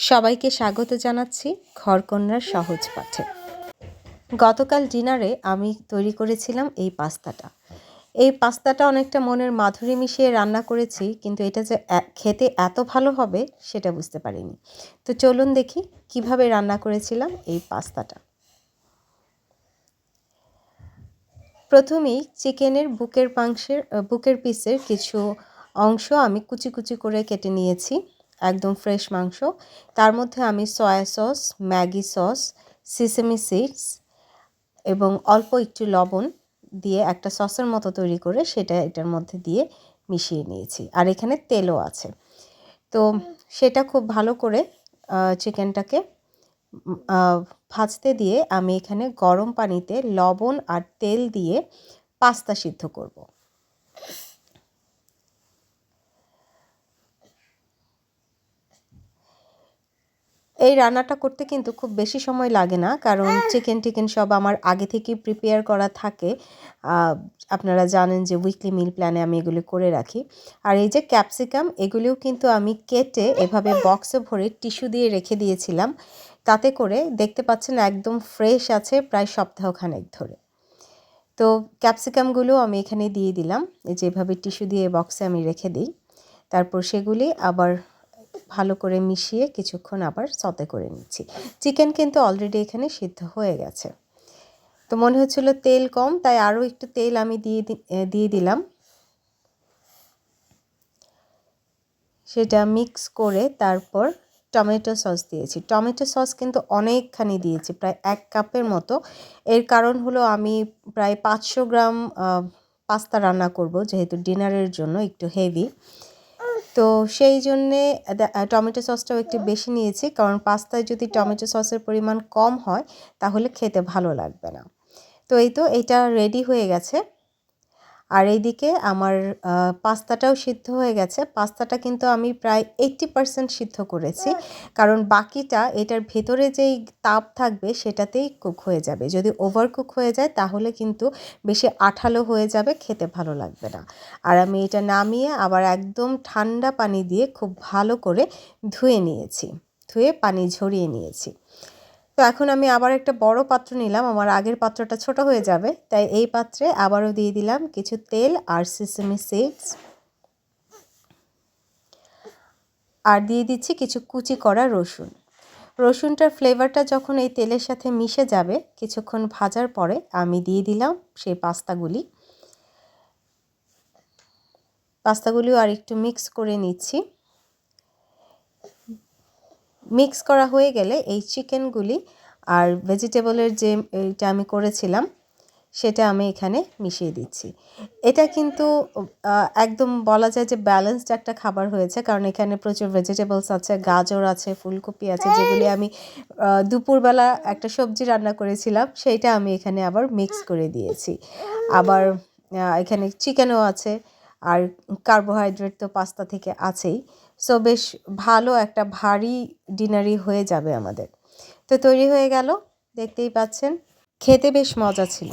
সবাইকে স্বাগত জানাচ্ছি ঘরকন্যার সহজ পাঠে। গতকাল ডিনারে আমি তৈরি করেছিলাম এই পাস্তাটা অনেকটা মনের মাধুরী মিশিয়ে রান্না করেছি, কিন্তু এটা যে খেতে এত ভালো হবে সেটা বুঝতে পারিনি। তো চলুন দেখি কিভাবে রান্না করেছিলাম এই পাস্তাটা। প্রথমেই চিকেনের বুকের পিসের কিছু অংশ আমি কুচি কুচি করে কেটে নিয়েছি, একদম ফ্রেশ মাংস। তার মধ্যে আমি soya sauce, Maggi sauce, sesame seeds এবং অল্প একটু লবণ দিয়ে একটা সসের মতো তৈরি করে সেটা এটার মধ্যে দিয়ে মিশিয়ে নিয়েছি। আর এখানে তেলও আছে। তো সেটা খুব ভালো করে চিকেনটাকে ভাজতে দিয়ে আমি এখানে গরম পানিতে লবণ আর তেল দিয়ে পাস্তা সিদ্ধ করব। এই রান্নাটা করতে কিন্তু খুব বেশি সময় লাগে না, কারণ চিকেন সব আমার আগে থেকেই প্রিপেয়ার করা থাকে। আপনারা জানেন যে উইকলি মিল প্ল্যানে আমি এগুলি করে রাখি। আর এই যে ক্যাপসিকাম, এগুলিও কিন্তু আমি কেটে এভাবে বক্সে ভরে টিস্যু দিয়ে রেখে দিয়েছিলাম। তাতে করে দেখতে পাচ্ছেন একদম ফ্রেশ আছে প্রায় সপ্তাহখানেক ধরে। তো ক্যাপসিকামগুলো আমি এখানে দিয়ে দিলাম, এই যেভাবে টিস্যু দিয়ে বক্সে আমি রেখে দিই। তারপর সেগুলি আবার ভালো করে মিশিয়ে কিছুক্ষণ আবার সতে করে নিচ্ছি। চিকেন কিন্তু অলরেডি এখানে সিদ্ধ হয়ে গেছে। তো মনে হচ্ছিল তেল কম, তাই আরও একটু তেল আমি দিয়ে দিলাম। সেটা মিক্স করে তারপর টমেটো সস দিয়েছি। টমেটো সস কিন্তু অনেকখানি দিয়েছি, প্রায় 1 কাপের মতো। এর কারণ হলো আমি প্রায় 500 গ্রাম পাস্তা রান্না করব, যেহেতু ডিনারের জন্য একটু হেভি। তো সেই জন্যে টমেটো সসটাও একটু বেশি নিয়েছি, কারণ পাস্তায় যদি টমেটো সসের পরিমাণ কম হয় তাহলে খেতে ভালো লাগবে না। তো এই তো এটা রেডি হয়ে গেছে। আর এইদিকে আমার পাস্তাটাও সিদ্ধ হয়ে গেছে। পাস্তাটা কিন্তু আমি প্রায় 80% সিদ্ধ করেছি, কারণ বাকিটা এটার ভেতরে যেই তাপ থাকবে সেটাতেই কুক হয়ে যাবে। যদি ওভার কুক হয়ে যায় তাহলে কিন্তু বেশি আঠালো হয়ে যাবে, খেতে ভালো লাগবে না। আর আমি এটা নামিয়ে আবার একদম ঠান্ডা পানি দিয়ে খুব ভালো করে ধুয়ে পানি ঝরিয়ে নিয়েছি। তো এখন আমি আবার একটা বড় পাত্র নিলাম, আমার আগের পাত্রটা ছোট হয়ে যাবে, তাই এই পাত্রে আবারও দিয়ে দিলাম কিছু তেল আর সিসেমি সিডস, আর দিয়ে দিচ্ছি কিছু কুচি করা রসুনটার ফ্লেভারটা যখন এই তেলের সাথে মিশে যাবে কিছুক্ষণ ভাজার পরে আমি দিয়ে দিলাম সেই পাস্তাগুলিও আর একটু মিক্স করে নিচ্ছি। মিক্স করা হয়ে গেলে এই চিকেনগুলি আর ভেজিটেবলের যে এইটা আমি করেছিলাম সেটা আমি এখানে মিশিয়ে দিচ্ছি। এটা কিন্তু একদম বলা যায় যে ব্যালেন্সড একটা খাবার হয়েছে, কারণ এখানে প্রচুর ভেজিটেবলস আছে, গাজর আছে, ফুলকপি আছে, যেগুলি আমি দুপুরবেলা একটা সবজি রান্না করেছিলাম সেইটা আমি এখানে আবার মিক্স করে দিয়েছি। আবার এখানে চিকেনও আছে, আর কার্বোহাইড্রেট তো পাস্তা থেকে আছেই। সো বেশ ভালো একটা ভারী ডিনারই হয়ে যাবে আমাদের। তো তৈরি হয়ে গেল, দেখতেই পাচ্ছেন, খেতে বেশ মজা ছিল।